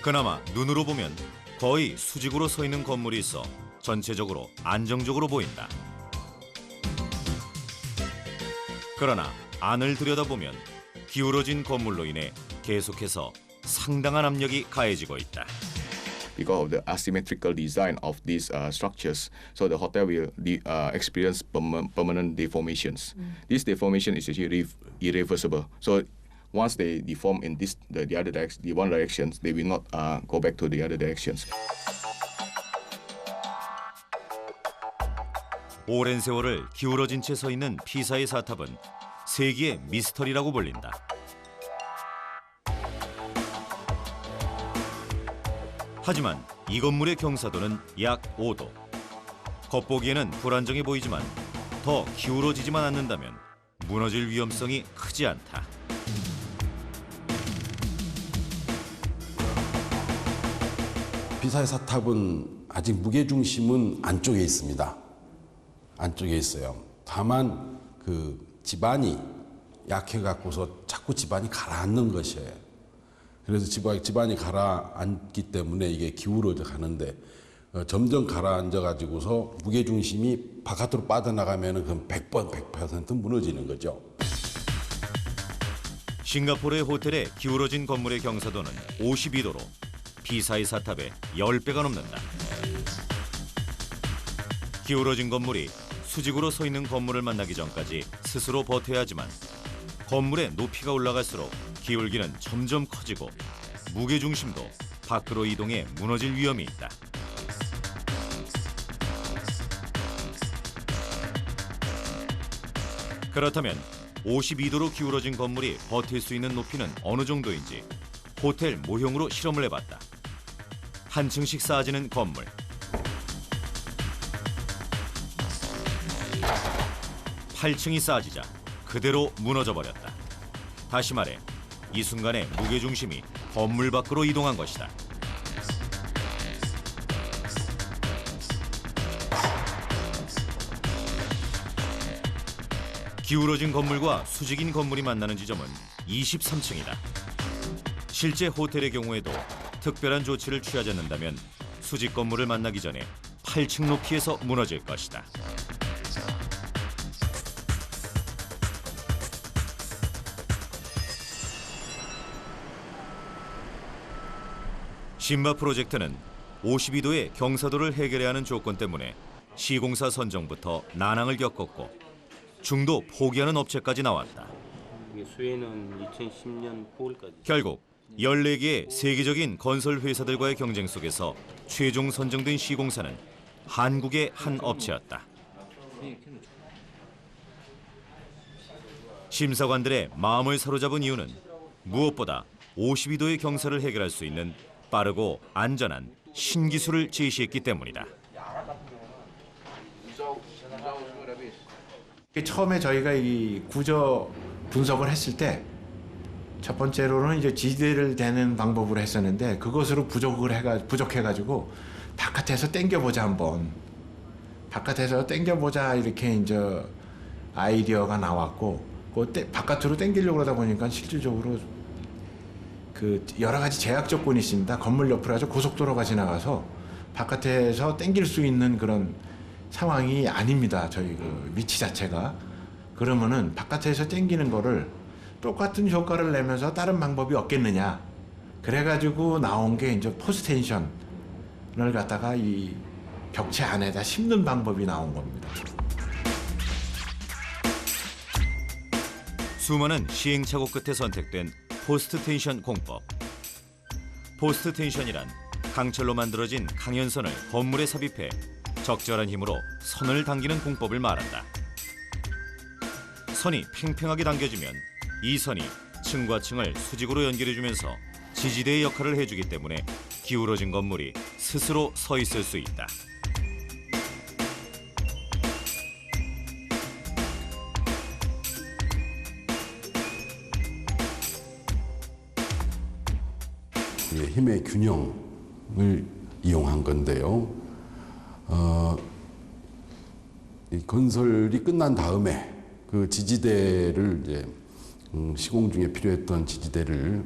그나마 눈으로 보면 거의 수직으로 서 있는 건물이 있어 전체적으로 안정적으로 보인다. 그러나 안을 들여다보면 기울어진 건물로 인해 계속해서 상당한 압력이 가해지고 있다. Because of the asymmetrical design of these structures, so the hotel will experience permanent deformations. This deformation is actually irreversible. So once they deform in the other direction, the one directions, they will not go back to the other directions. 오랜 세월을 기울어진 채 서 있는 피사의 사탑은 세기의 미스터리라고 불린다. 하지만 이 건물의 경사도는 약 5도. 겉보기에는 불안정해 보이지만 더 기울어지지만 않는다면 무너질 위험성이 크지 않다. 피사의 사탑은 아직 무게중심은 안쪽에 있습니다. 안쪽에 있어요. 다만 그 지반이 약해갖고서 자꾸 지반이 가라앉는 것이에요. 그래서 지반이 가라앉기 때문에 이게 기울어져 가는데 점점 가라앉아가지고서 무게중심이 바깥으로 빠져나가면은 그럼 100% 무너지는 거죠. 싱가포르의 호텔의 기울어진 건물의 경사도는 52도로 피사의 사탑의 10배가 넘는다. 기울어진 건물이 수직으로 서 있는 건물을 만나기 전까지 스스로 버텨야 하지만 건물의 높이가 올라갈수록 기울기는 점점 커지고 무게중심도 밖으로 이동해 무너질 위험이 있다. 그렇다면 52도로 기울어진 건물이 버틸 수 있는 높이는 어느 정도인지 호텔 모형으로 실험을 해봤다. 한 층씩 쌓아지는 건물. 팔 층이 쌓아지자 그대로 무너져 버렸다. 다시 말해 이 순간에 무게중심이 건물 밖으로 이동한 것이다. 기울어진 건물과 수직인 건물이 만나는 지점은 23층이다. 실제 호텔의 경우에도 특별한 조치를 취하지 않는다면 수직 건물을 만나기 전에 8층 높이에서 무너질 것이다. 신바 프로젝트는 52도의 경사도를 해결해야 하는 조건 때문에 시공사 선정부터 난항을 겪었고 중도 포기하는 업체까지 나왔다. 수혜는 2010년 9월까지. 결국 14개의 세계적인 건설 회사들과의 경쟁 속에서 최종 선정된 시공사는 한국의 한 업체였다. 심사관들의 마음을 사로잡은 이유는 무엇보다 52도의 경사를 해결할 수 있는 빠르고 안전한 신기술을 제시했기 때문이다. 처음에 저희가 이 구조 분석을 했을 때 첫 번째로는 이제 지지대를 대는 방법으로 했었는데 그것으로 부족해가지고 바깥에서 당겨보자 한번. 바깥에서 당겨보자 이렇게 이제 아이디어가 나왔고 그 바깥으로 당기려고 하다 보니까 실질적으로 그 여러 가지 제약 조건이 있습니다. 건물 옆으로 아주 고속도로가 지나가서 바깥에서 당길 수 있는 그런 상황이 아닙니다. 저희 그 위치 자체가. 그러면은 바깥에서 당기는 거를 똑같은 효과를 내면서 다른 방법이 없겠느냐. 그래가지고 나온 게 이제 포스텐션을 갖다가 이 벽체 안에다 심는 방법이 나온 겁니다. 수많은 시행착오 끝에 선택된 포스트 텐션 공법. 포스트 텐션이란 강철로 만들어진 강연선을 건물에 삽입해 적절한 힘으로 선을 당기는 공법을 말한다. 선이 팽팽하게 당겨지면 이 선이 층과 층을 수직으로 연결해주면서 지지대의 역할을 해주기 때문에 기울어진 건물이 스스로 서 있을 수 있다. 힘의 균형을 이용한 건데요. 이 건설이 끝난 다음에 그 지지대를 이제 시공 중에 필요했던 지지대를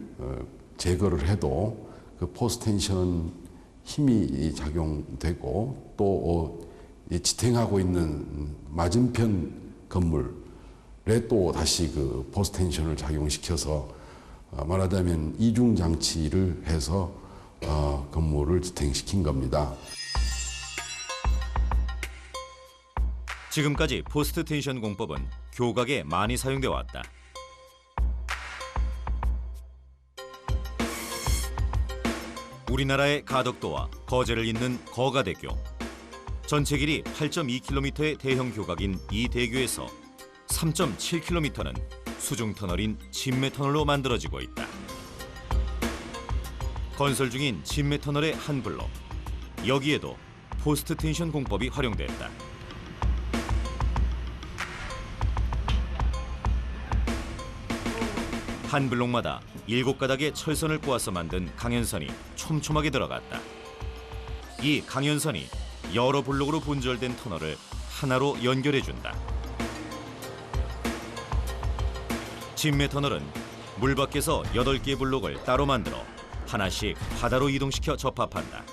제거를 해도 그 포스텐션 힘이 작용되고 또 지탱하고 있는 맞은편 건물에 또 다시 그 포스텐션을 작용시켜서 말하자면 이중 장치를 해서 건물을 지탱시킨 겁니다. 지금까지 포스트 텐션 공법은 교각에 많이 사용돼 왔다. 우리나라의 가덕도와 거제를 잇는 거가대교. 전체 길이 8.2km의 대형 교각인 이 대교에서 3.7km는 수중 터널인 진매 터널로 만들어지고 있다. 건설 중인 진매 터널의 한 블록. 여기에도 포스트 텐션 공법이 활용됐다. 한 블록마다 7가닥의 철선을 꼬아서 만든 강연선이 촘촘하게 들어갔다. 이 강연선이 여러 블록으로 분절된 터널을 하나로 연결해준다. 진매 터널은 물 밖에서 8개의 블록을 따로 만들어 하나씩 바다로 이동시켜 접합한다.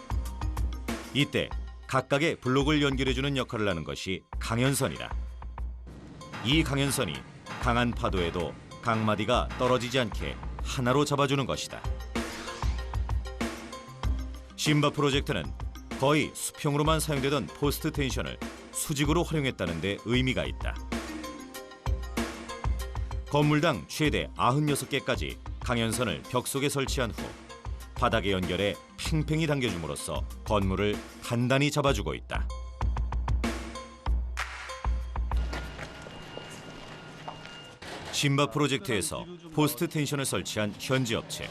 이때 각각의 블록을 연결해주는 역할을 하는 것이 강연선이다. 이 강연선이 강한 파도에도 강마디가 떨어지지 않게 하나로 잡아주는 것이다. 심바 프로젝트는 거의 수평으로만 사용되던 포스트 텐션을 수직으로 활용했다는 데 의미가 있다. 건물당 최대 96개까지 강연선을 벽 속에 설치한 후 바닥에 연결해 팽팽히 당겨줌으로써 건물을 단단히 잡아주고 있다. 심바 프로젝트에서 포스트 텐션을 설치한 현지 업체.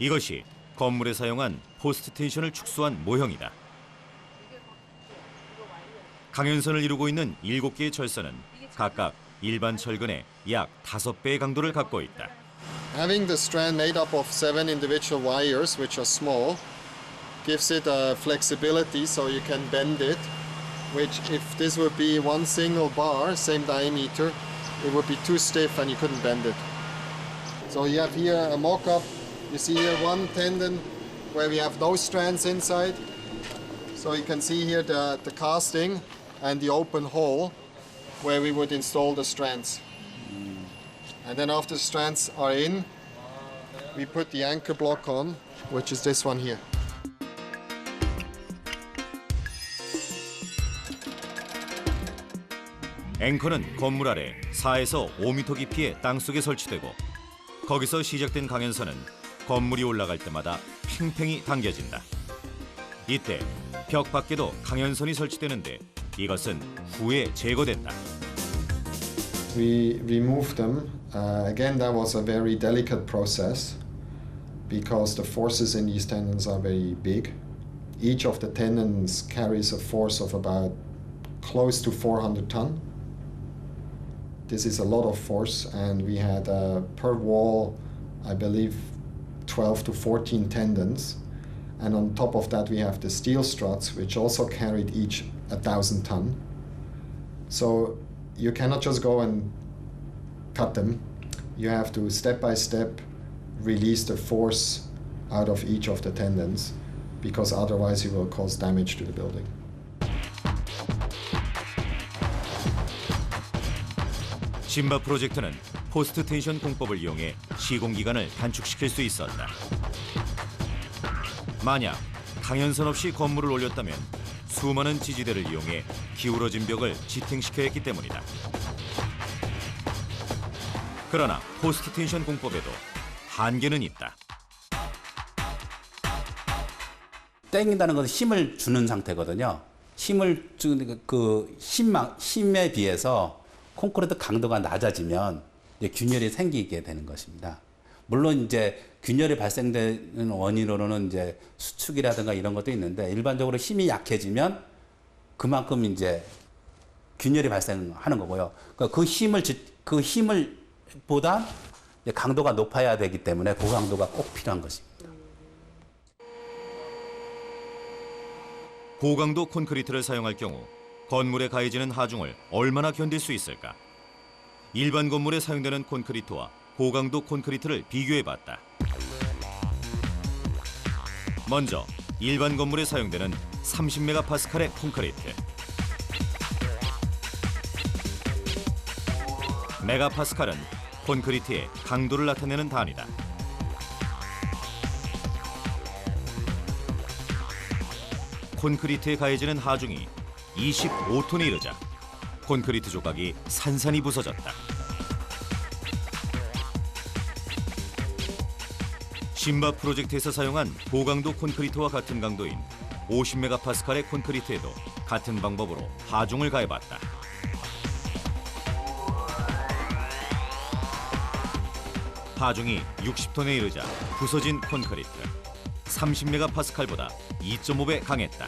이것이 건물에 사용한 포스트 텐션을 축소한 모형이다. 강연선을 이루고 있는 7개의 철선은 각각 일반 철근의 약 5배의 강도를 갖고 있다. Having the strand made up of 7 individual wires, which are small, gives it a flexibility so you can bend it, which if this would be one single bar, same diameter, it would be too stiff and you couldn't bend it. So you have here a mock-up. You see here one tendon where we have no strands inside. So you can see here the casting and the open hole where we would install the strands. And then after the strands are in, we put the anchor block on, which is this one here. 앵커는 건물 아래 4에서 5m 깊이의 땅속에 설치되고 거기서 시작된 강연선은 건물이 올라갈 때마다 팽팽히 당겨진다. 이때 벽 밖에도 강연선이 설치되는데 이것은 후에 제거된다. We remove them. Again, that was a very delicate process because the forces in these tendons are very big. Each of the tendons carries a force of about close to 400 tons. This is a lot of force, and we had per wall, I believe, 12 to 14 tendons. And on top of that, we have the steel struts, which also carried each 1,000 tons. So you cannot just go and cut them. You have to, step by step, release the force out of each of the tendons, because otherwise you will cause damage to the building. 심바 프로젝트는 포스트 텐션 공법을 이용해 시공 기간을 단축시킬 수 있었다. 만약 강연선 없이 건물을 올렸다면 수많은 지지대를 이용해 기울어진 벽을 지탱시켜야 했기 때문이다. 그러나 포스트 텐션 공법에도 한계는 있다. 땡긴다는 것은 힘을 주는 상태거든요. 힘을 주는 힘에 비해서 콘크리트 강도가 낮아지면 이제 균열이 생기게 되는 것입니다. 물론 이제 균열이 발생되는 원인으로는 이제 수축이라든가 이런 것도 있는데 일반적으로 힘이 약해지면 그만큼 이제 균열이 발생하는 거고요. 그러니까 그 힘을 보다 강도가 높아야 되기 때문에 고강도가 꼭 필요한 것입니다. 고강도 콘크리트를 사용할 경우 건물에 가해지는 하중을 얼마나 견딜 수 있을까? 일반 건물에 사용되는 콘크리트와 고강도 콘크리트를 비교해봤다. 먼저 일반 건물에 사용되는 30메가파스칼의 콘크리트. 메가파스칼은 콘크리트의 강도를 나타내는 단위다. 콘크리트에 가해지는 하중이 25톤에 이르자 콘크리트 조각이 산산이 부서졌다. 신바 프로젝트에서 사용한 고강도 콘크리트와 같은 강도인 50메가파스칼의 콘크리트에도 같은 방법으로 하중을 가해봤다. 하중이 60톤에 이르자 부서진 콘크리트. 30메가파스칼보다 2.5배 강했다.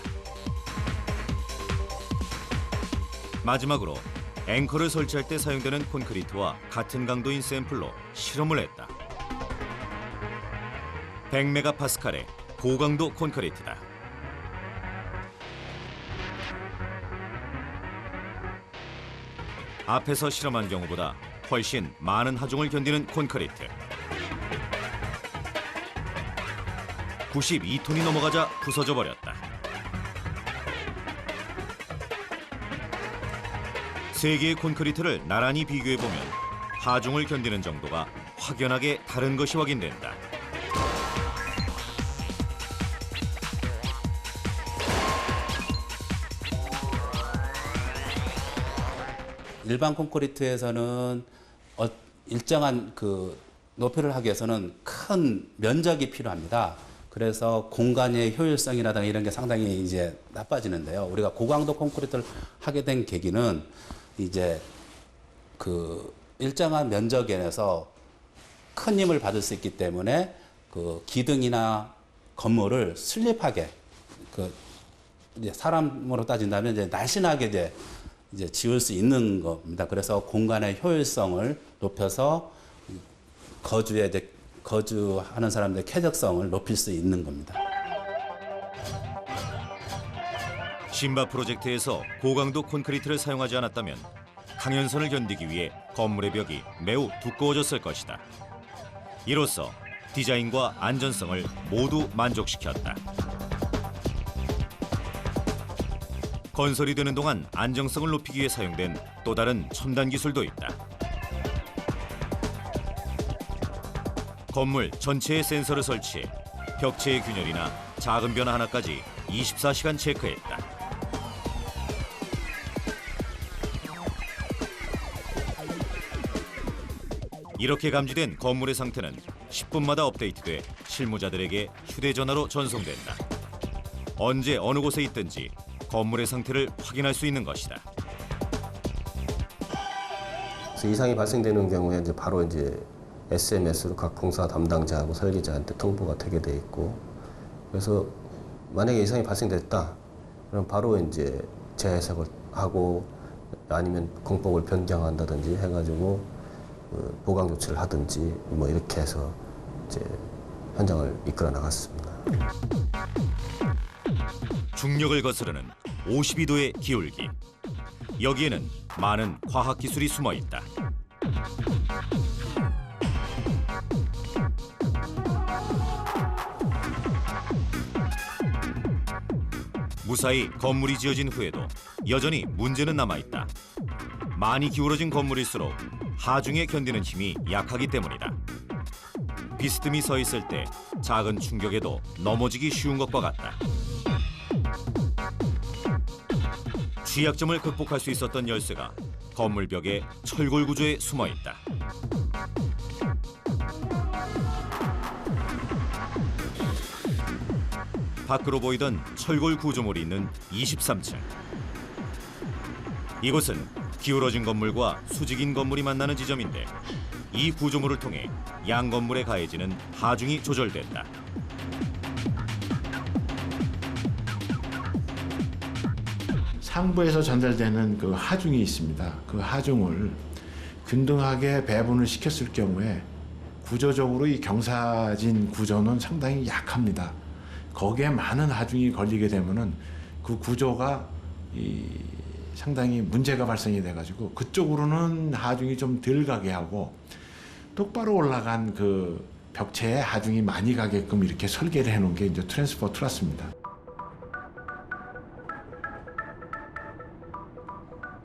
마지막으로 앵커를 설치할 때 사용되는 콘크리트와 같은 강도인 샘플로 실험을 했다. 100메가파스칼의 고강도 콘크리트다. 앞에서 실험한 경우보다 훨씬 많은 하중을 견디는 콘크리트. 92톤이 넘어가자 부서져 버렸다. 세 개의 콘크리트를 나란히 비교해보면 하중을 견디는 정도가 확연하게 다른 것이 확인된다. 일반 콘크리트에서는 일정한 그 높이를 하기 위해서는 큰 면적이 필요합니다. 그래서 공간의 효율성이라든가 이런 게 상당히 이제 나빠지는데요. 우리가 고강도 콘크리트를 하게 된 계기는 이제 그 일정한 면적에서 큰 힘을 받을 수 있기 때문에 그 기둥이나 건물을 슬립하게 그 이제 사람으로 따진다면 이제 날씬하게 이제 지을 수 있는 겁니다. 그래서 공간의 효율성을 높여서 거주하는 사람들의 쾌적성을 높일 수 있는 겁니다. 신바 프로젝트에서 고강도 콘크리트를 사용하지 않았다면 강연선을 견디기 위해 건물의 벽이 매우 두꺼워졌을 것이다. 이로써 디자인과 안전성을 모두 만족시켰다. 건설이 되는 동안 안정성을 높이기 위해 사용된 또 다른 첨단 기술도 있다. 건물 전체에 센서를 설치해 벽체의 균열이나 작은 변화 하나까지 24시간 체크했다. 이렇게 감지된 건물의 상태는 10분마다 업데이트돼 실무자들에게 휴대전화로 전송된다. 언제 어느 곳에 있든지 건물의 상태를 확인할 수 있는 것이다. 그래서 이상이 발생되는 경우에 이제 바로 이제 SMS로 각 공사 담당자하고 설계자한테 통보가 되게 돼 있고, 그래서 만약에 이상이 발생됐다, 그럼 바로 이제 재해석을 하고 아니면 공법을 변경한다든지 해가지고 보강 조치를 하든지 뭐 이렇게 해서 이제 현장을 이끌어 나갔습니다. 중력을 거스르는 52도의 기울기. 여기에는 많은 과학 기술이 숨어 있다. 무사히 건물이 지어진 후에도 여전히 문제는 남아 있다. 많이 기울어진 건물일수록 하중에 견디는 힘이 약하기 때문이다. 비스듬히 서 있을 때 작은 충격에도 넘어지기 쉬운 것과 같다. 취약점을 극복할 수 있었던 열쇠가 건물 벽의 철골 구조에 숨어 있다. 밖으로 보이던 철골 구조물이 있는 23층. 이곳은 기울어진 건물과 수직인 건물이 만나는 지점인데 이 구조물을 통해 양 건물에 가해지는 하중이 조절된다. 상부에서 전달되는 그 하중이 있습니다. 그 하중을 균등하게 배분을 시켰을 경우에 구조적으로 이 경사진 구조는 상당히 약합니다. 거기에 많은 하중이 걸리게 되면은 그 구조가 상당히 문제가 발생이 돼가지고 그쪽으로는 하중이 좀 덜 가게 하고 똑바로 올라간 그 벽체에 하중이 많이 가게끔 이렇게 설계를 해놓은 게 이제 트랜스퍼 트러스입니다.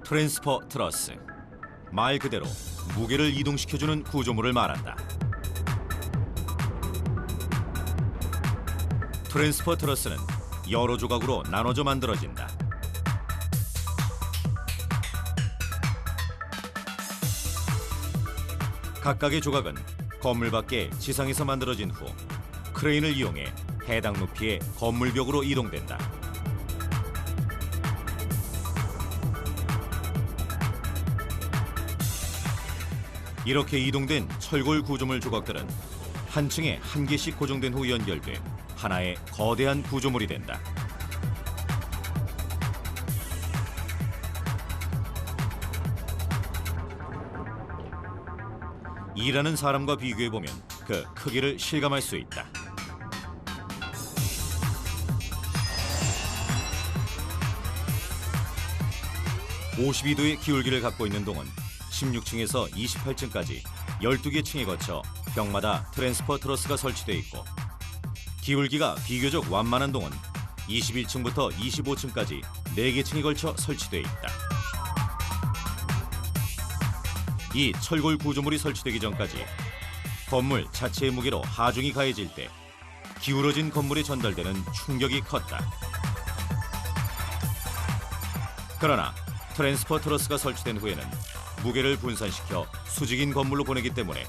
트랜스퍼 트러스. 말 그대로 무게를 이동시켜주는 구조물을 말한다. 트랜스퍼 트러스는 여러 조각으로 나눠져 만들어진다. 각각의 조각은 건물 밖에 지상에서 만들어진 후 크레인을 이용해 해당 높이의 건물벽으로 이동된다. 이렇게 이동된 철골 구조물 조각들은 한 층에 한 개씩 고정된 후 연결돼 하나의 거대한 구조물이 된다. 일하는 사람과 비교해보면 그 크기를 실감할 수 있다. (52도의) 기울기를 갖고 있는 동은 16층에서 28층까지 12개 층에 거쳐 벽마다 트랜스퍼 트러스가 설치돼 있고, 기울기가 비교적 완만한 동은 21층부터 25층까지 4개 층에 걸쳐 설치돼 있다. 이 철골 구조물이 설치되기 전까지 건물 자체의 무게로 하중이 가해질 때 기울어진 건물에 전달되는 충격이 컸다. 그러나 트랜스퍼 트러스가 설치된 후에는 무게를 분산시켜 수직인 건물로 보내기 때문에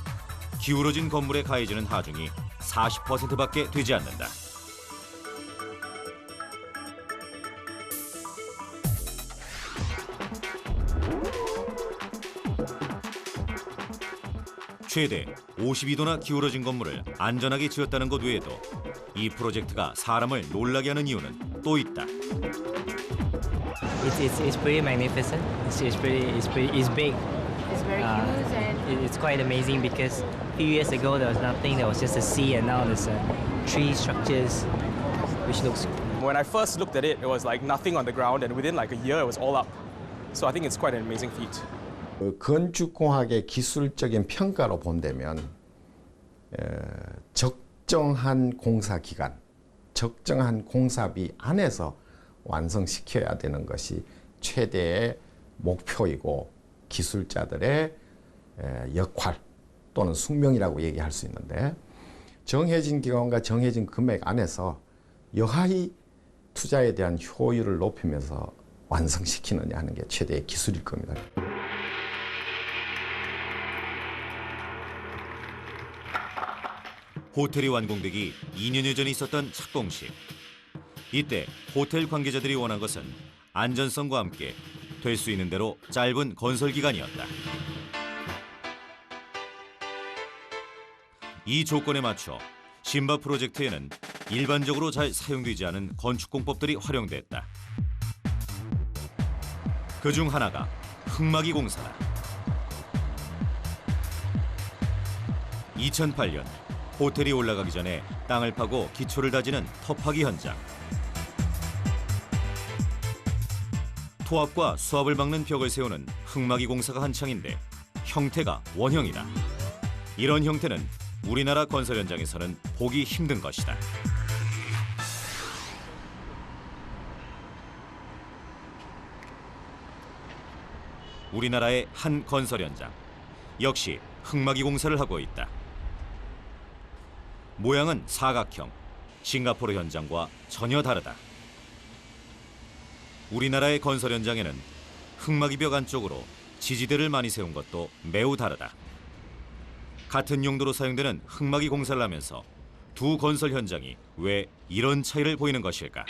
기울어진 건물에 가해지는 하중이 40%밖에 되지 않는다. 최대 52도나 기울어진 건물을 안전하게 지었다는 것 외에도 이 프로젝트가 사람을 놀라게 하는 이유는 또 있다. It's pretty magnificent. It's big. It's very huge and It's quite amazing because a few years ago there was nothing. There was just a sea, and now there's tree structures, which looks. When I first looked at it, it was like nothing on the ground, and within like a year, it was all up. So I think it's quite an amazing feat. 건축공학의 기술적인 평가로 본다면 적정한 공사 기간, 적정한 공사비 안에서 완성시켜야 되는 것이 최대의 목표이고 기술자들의 역할 또는 숙명이라고 얘기할 수 있는데, 정해진 기간과 정해진 금액 안에서 여하이 투자에 대한 효율을 높이면서 완성시키느냐 하는 게 최대의 기술일 겁니다. 호텔이 완공되기 2년여 전에 있었던 착공식. 이때 호텔 관계자들이 원한 것은 안전성과 함께 될 수 있는 대로 짧은 건설 기간이었다. 이 조건에 맞춰 신바 프로젝트에는 일반적으로 잘 사용되지 않은 건축공법들이 활용됐다. 그중 하나가 흙막이 공사다. 2008년 호텔이 올라가기 전에 땅을 파고 기초를 다지는 터파기 현장. 토합과 수압을 막는 벽을 세우는 흙막이 공사가 한창인데 형태가 원형이다. 이런 형태는 우리나라 건설 현장에서는 보기 힘든 것이다. 우리나라의 한 건설 현장, 역시 흙막이 공사를 하고 있다. 모양은 사각형, 싱가포르 현장과 전혀 다르다. 우리나라의 건설 현장에는 흙막이 벽 안쪽으로 지지대를 많이 세운 것도 매우 다르다. 같은 용도로 사용되는 흙막이 공사를 하면서 두 건설 현장이 왜 이런 차이를 보이는 것일까?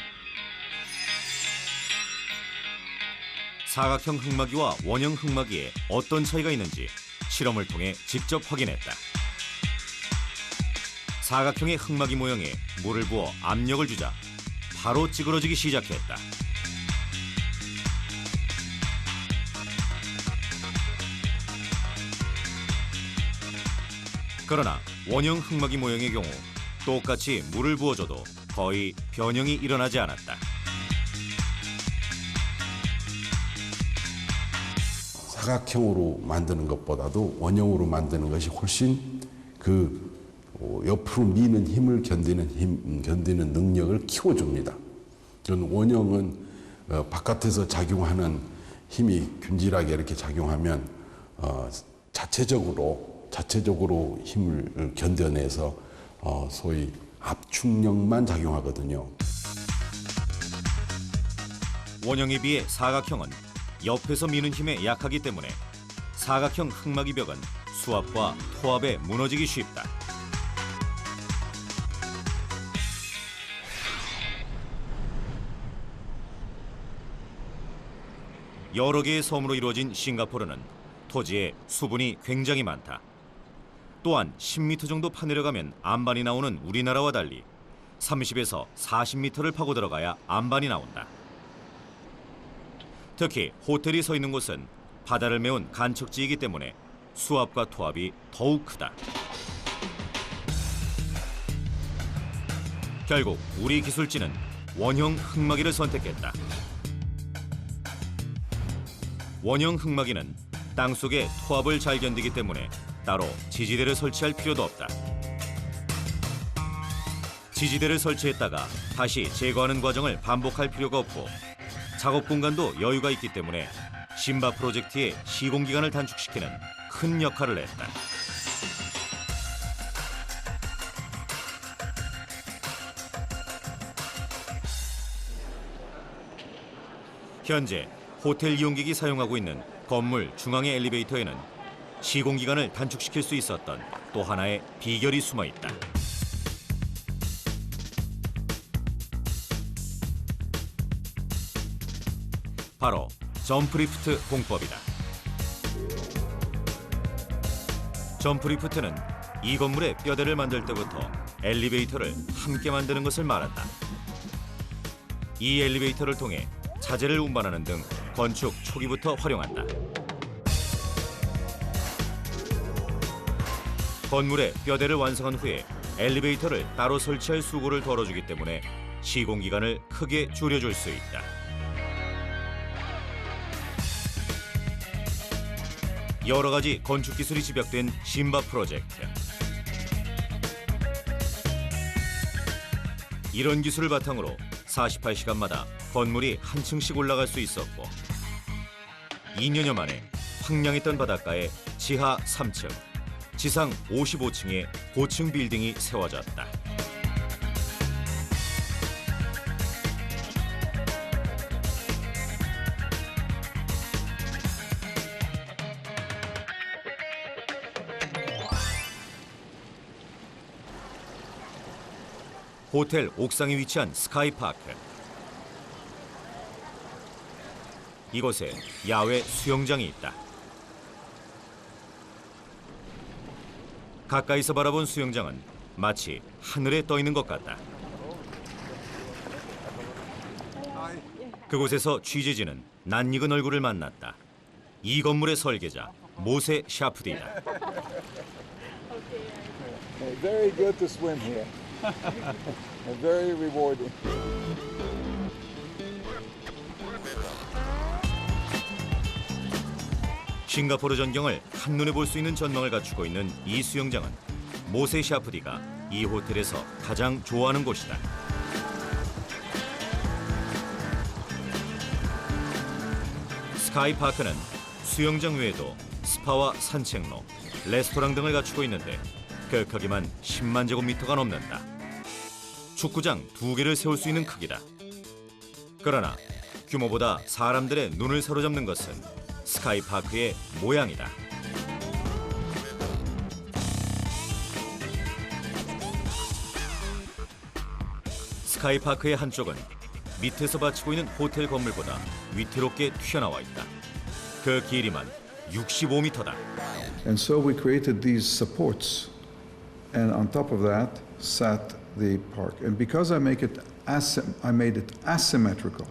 사각형 흙막이와 원형 흙막이에 어떤 차이가 있는지 실험을 통해 직접 확인했다. 사각형의 흙막이 모형에 물을 부어 압력을 주자 바로 찌그러지기 시작했다. 그러나 원형 흙막이 모형의 경우 똑같이 물을 부어줘도 거의 변형이 일어나지 않았다. 사각형으로 만드는 것보다도 원형으로 만드는 것이 훨씬 그 옆으로 미는 힘을 견디는 능력을 키워줍니다. 그런 원형은 바깥에서 작용하는 힘이 균질하게 이렇게 작용하면 자체적으로 힘을 견뎌내서 소위 압축력만 작용하거든요. 원형에 비해 사각형은 옆에서 미는 힘에 약하기 때문에 사각형 흑막이 벽은 수압과 토압에 무너지기 쉽다. 여러 개의 섬으로 이루어진 싱가포르는 토지에 수분이 굉장히 많다. 또한 10m 정도 파내려가면 안반이 나오는 우리나라와 달리 30에서 40m를 파고 들어가야 안반이 나온다. 특히 호텔이 서 있는 곳은 바다를 메운 간척지이기 때문에 수압과 토압이 더욱 크다. 결국 우리 기술진은 원형 흑마기를 선택했다. 원형 흑마기는 땅속의 토압을 잘 견디기 때문에 따로 지지대를 설치할 필요도 없다. 지지대를 설치했다가 다시 제거하는 과정을 반복할 필요가 없고 작업 공간도 여유가 있기 때문에 신바 프로젝트의 시공 기간을 단축시키는 큰 역할을 했다. 현재 호텔 이용객이 사용하고 있는 건물 중앙의 엘리베이터에는 시공 기간을 단축시킬 수 있었던 또 하나의 비결이 숨어 있다. 바로 점프리프트 공법이다. 점프리프트는 이 건물의 뼈대를 만들 때부터 엘리베이터를 함께 만드는 것을 말한다. 이 엘리베이터를 통해 자재를 운반하는 등 건축 초기부터 활용한다. 건물의 뼈대를 완성한 후에 엘리베이터를 따로 설치할 수고를 덜어주기 때문에 시공 기간을 크게 줄여줄 수 있다. 여러 가지 건축 기술이 집약된 신바 프로젝트. 이런 기술을 바탕으로 48시간마다 건물이 한 층씩 올라갈 수 있었고 2년여 만에 황량했던 바닷가에 지하 3층, 지상 55층의 고층 빌딩이 세워졌다. 호텔 옥상에 위치한 스카이파크. 이곳에 야외 수영장이 있다. 가까이서 바라본 수영장은 마치 하늘에 떠 있는 것 같다. 그곳에서 취재진은 낯익은 얼굴을 만났다. 이 건물의 설계자 모세 샤프디다. Very good to swim here. Very rewarding. 싱가포르 전경을 한눈에 볼 수 있는 전망을 갖추고 있는 이 수영장은 모세 샤프디가 이 호텔에서 가장 좋아하는 곳이다. 스카이파크는 수영장 외에도 스파와 산책로, 레스토랑 등을 갖추고 있는데 그 크기만 10만 제곱미터가 넘는다. 축구장 2개를 세울 수 있는 크기다. 그러나 규모보다 사람들의 눈을 사로잡는 것은 스카이파크의 모양이다. 스카이파크의 한쪽은 밑에서 받치고 있는 호텔 건물보다 위태롭게 튀어나와 있다. 그 길이만 65m다. And so we created these supports, and on top of that sat the park. And because I made it asymmetrical,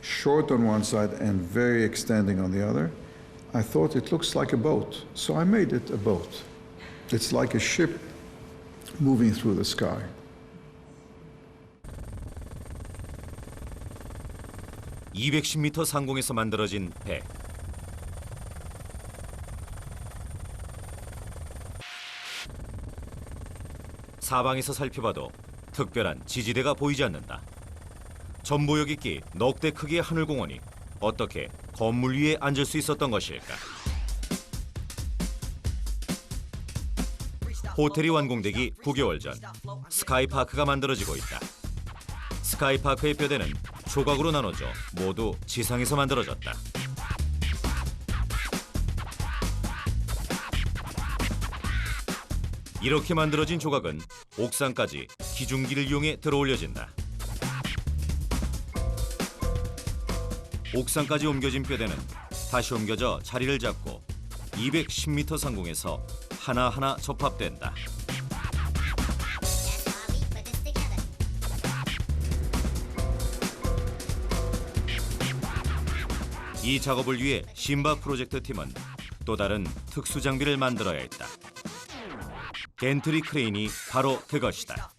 short on one side and very extending on the other, I thought it looks like a boat. So I made it a boat. It's like a ship moving through the sky. (210m) 상공에서 만들어진 배. 사방에서 살펴봐도 특별한 지지대가 보이지 않는다. 전보역 있기 넉 대 크기의 하늘공원이 어떻게 건물 위에 앉을 수 있었던 것일까? 호텔이 완공되기 9개월 전 스카이파크가 만들어지고 있다. 스카이파크의 뼈대는 조각으로 나눠져 모두 지상에서 만들어졌다. 이렇게 만들어진 조각은 옥상까지 기중기를 이용해 들어올려진다. 옥상까지 옮겨진 뼈대는 다시 옮겨져 자리를 잡고 210m 상공에서 하나하나 접합된다. 이 작업을 위해 심바 프로젝트 팀은 또 다른 특수 장비를 만들어야 했다. 겐트리 크레인이 바로 그것이다.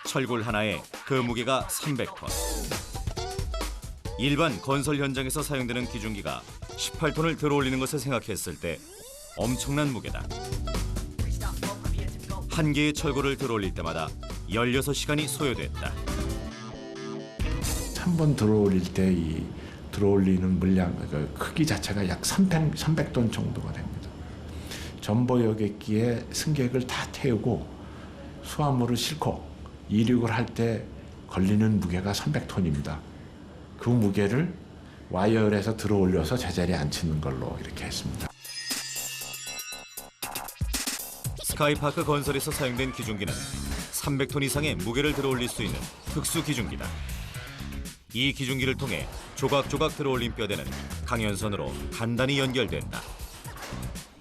철골 하나에 그 무게가 300톤. 일반 건설 현장에서 사용되는 기중기가 18톤을 들어올리는 것을 생각했을 때 엄청난 무게다. 한 개의 철골을 들어올릴 때마다 16시간이 소요됐다. 한 번 들어올릴 때 이 들어올리는 물량, 그 크기 자체가 약 300톤 정도가 됩니다. 전보여객기에 승객을 다 태우고 수화물을 싣고 이륙을 할 때 걸리는 무게가 300톤입니다. 그 무게를 와이어에서 들어올려서 제자리에 앉히는 걸로 이렇게 했습니다. 스카이파크 건설에서 사용된 기중기는 300톤 이상의 무게를 들어올릴 수 있는 특수 기중기다. 이 기중기를 통해 조각조각 들어올린 뼈대는 강연선으로 간단히 연결된다.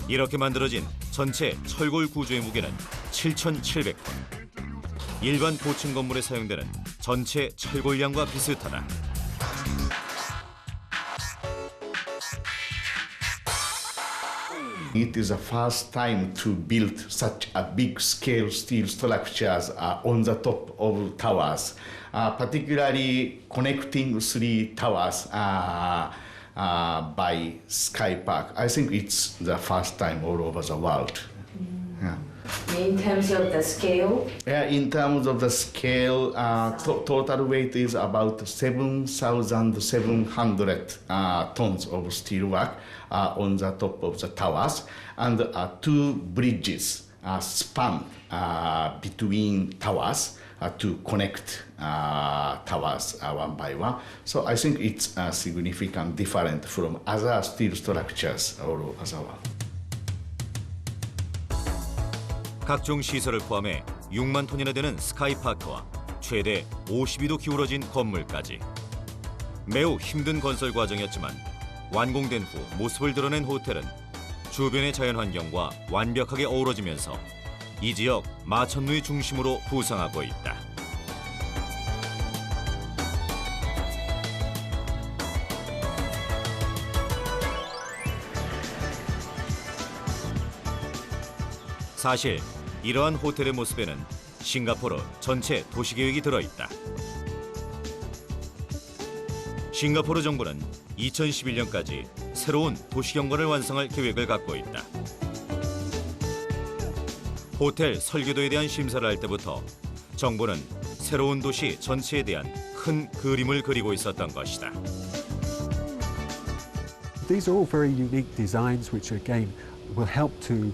이렇게 만들어진 전체 철골 구조의 무게는 7,700톤. 일반 고층 건물에 사용되는 전체 철골량과 비슷하다. It is the first time to build such a big scale steel structures on the top of towers, particularly connecting three towers by Skypark. I think it's the first time all over the world. Yeah. In terms of the scale? Yeah, in terms of the scale, total weight is about 7,700 tons of steelwork on the top of the towers, and two bridges span between towers to connect towers one by one. So I think it's significant different from other steel structures all over the world. 각종 시설을 포함해 6만 톤이나 되는 스카이파크와 최대 52도 기울어진 건물까지. 매우 힘든 건설 과정이었지만 완공된 후 모습을 드러낸 호텔은 주변의 자연환경과 완벽하게 어우러지면서 이 지역 마천루의 중심으로 부상하고 있다. 사실 이러한 호텔의 모습에는 싱가포르 전체 도시계획이 들어있다. 싱가포르 정부는 2011년까지 새로운 도시경관을 완성할 계획을 갖고 있다. 호텔 설계도에 대한 심사를 할 때부터 정부는 새로운 도시 전체에 대한 큰 그림을 그리고 있었던 것이다. These are all very unique designs which again will help to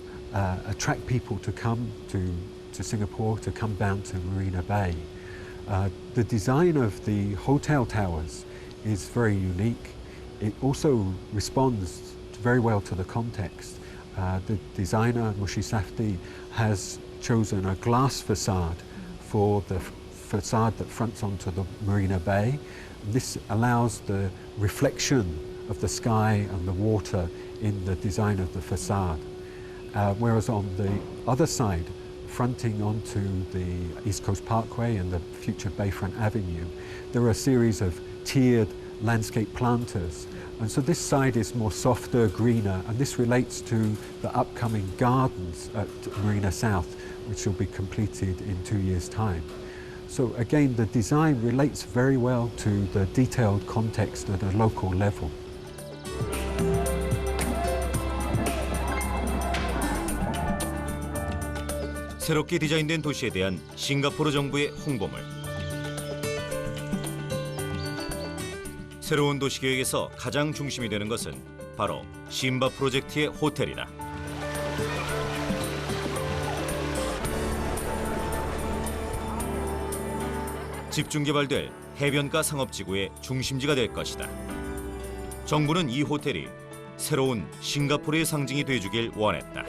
attract people to come to Singapore, to come down to Marina Bay. The design of the hotel towers is very unique. It also responds very well to the context. The designer, Mushi Safdie, has chosen a glass facade for the facade that fronts onto the Marina Bay. This allows the reflection of the sky and the water in the design of the facade. Whereas on the other side, fronting onto the East Coast Parkway and the future Bayfront Avenue, there are a series of tiered landscape planters. And so this side is more softer, greener, and this relates to the upcoming gardens at Marina South, which will be completed in 2 years' time. So again, the design relates very well to the detailed context at a local level. 새롭게 디자인된 도시에 대한 싱가포르 정부의 홍보물. 새로운 도시 계획에서 가장 중심이 되는 것은 바로 심바 프로젝트의 호텔이다. 집중 개발될 해변가 상업지구의 중심지가 될 것이다. 정부는 이 호텔이 새로운 싱가포르의 상징이 돼주길 원했다.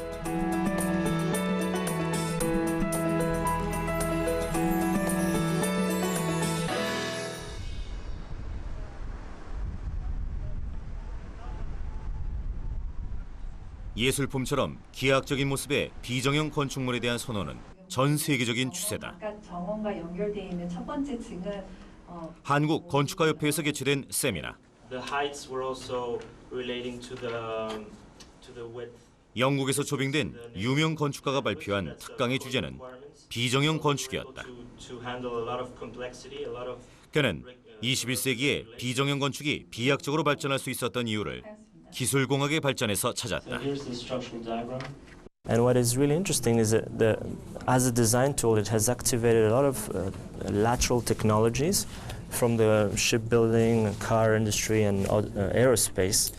예술품처럼 기하학적인 모습의 비정형 건축물에 대한 선호는 전 세계적인 추세다. 정원과 연결되어 있는 첫 번째 층은 한국 건축가협회에서 개최된 세미나. 영국에서 조빙된 유명 건축가가 발표한 특강의 주제는 비정형 건축이었다. 그는 21세기에 비정형 건축이 비약적으로 발전할 수 있었던 이유를 기술공학의 발전에서 찾았다. And what is really interesting is that as a design tool, it has activated a lot of lateral technologies from the shipbuilding, car industry, and aerospace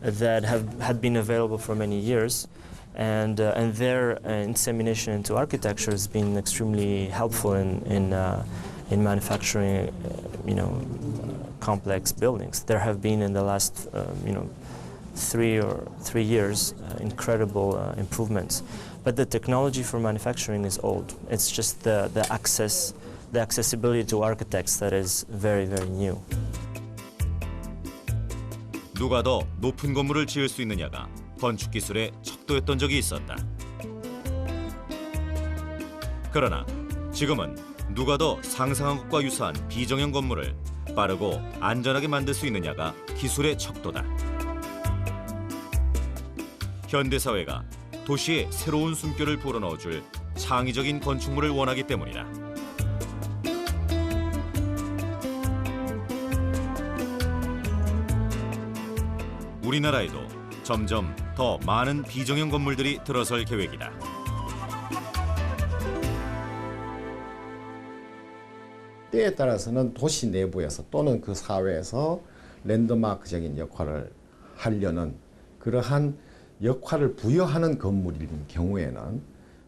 that had been available for many years, and their insemination into architecture has been extremely helpful in manufacturing, complex buildings. There have been in the last, 3 years, incredible improvements. But the technology for manufacturing is old. It's just the accessibility to architects that is very, very new. 누가 더 높은 건물을 지을 수 있느냐가 건축 기술의 척도였던 적이 있었다. 그러나 지금은 누가 더 상상한 것과 유사한 비정형 건물을 빠르고 안전하게 만들 수 있느냐가 기술의 척도다. 현대사회가 도시에 새로운 숨결을 불어넣어줄 창의적인 건축물을 원하기 때문이다. 우리나라에도 점점 더 많은 비정형 건물들이 들어설 계획이다. 때에 따라서는 도시 내부에서 또는 그 사회에서 랜드마크적인 역할을 하려는 그러한 역할을 부여하는 건물인 경우에는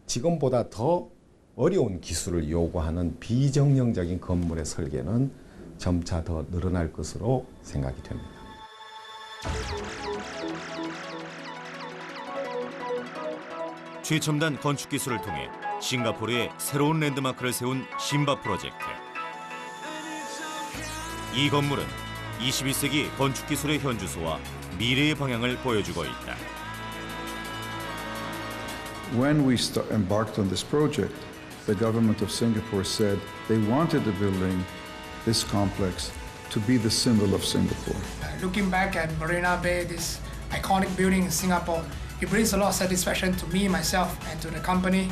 지금보다 더 어려운 기술을 요구하는 비정형적인 건물의 설계는 점차 더 늘어날 것으로 생각이 됩니다. 최첨단 건축 기술을 통해 싱가포르에 새로운 랜드마크를 세운 심바 프로젝트. 이 건물은 21세기 건축 기술의 현주소와 미래의 방향을 보여주고 있다. When we embarked on this project, the government of Singapore said they wanted the building, this complex, to be the symbol of Singapore. Looking back at Marina Bay, this iconic building in Singapore, it brings a lot of satisfaction to me, myself, and to the company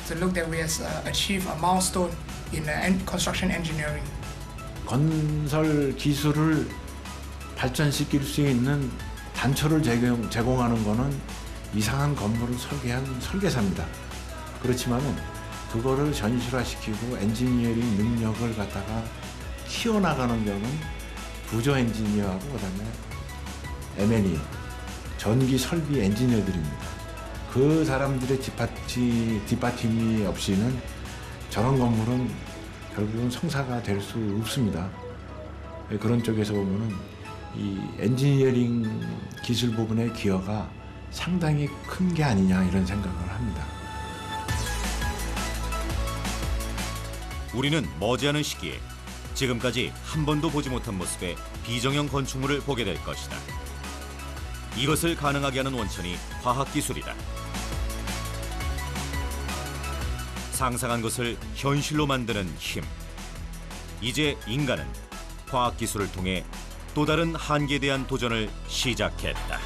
to look that we have achieved a milestone in construction engineering. 건설 기술을 발전시킬 수 있는 단초를 제공하는 것은 이상한 건물을 설계한 설계사입니다. 그렇지만은 그거를 현실화시키고 엔지니어링 능력을 갖다가 키워나가는 경우는 부조 엔지니어하고 그다음에 M&E 전기 설비 엔지니어들입니다. 그 사람들의 뒷받침이 없이는 저런 건물은 결국은 성사가 될 수 없습니다. 그런 쪽에서 보면은 이 엔지니어링 기술 부분의 기여가 상당히 큰 게 아니냐 이런 생각을 합니다. 우리는 머지않은 시기에 지금까지 한 번도 보지 못한 모습의 비정형 건축물을 보게 될 것이다. 이것을 가능하게 하는 원천이 과학기술이다. 상상한 것을 현실로 만드는 힘. 이제 인간은 과학기술을 통해 또 다른 한계에 대한 도전을 시작했다.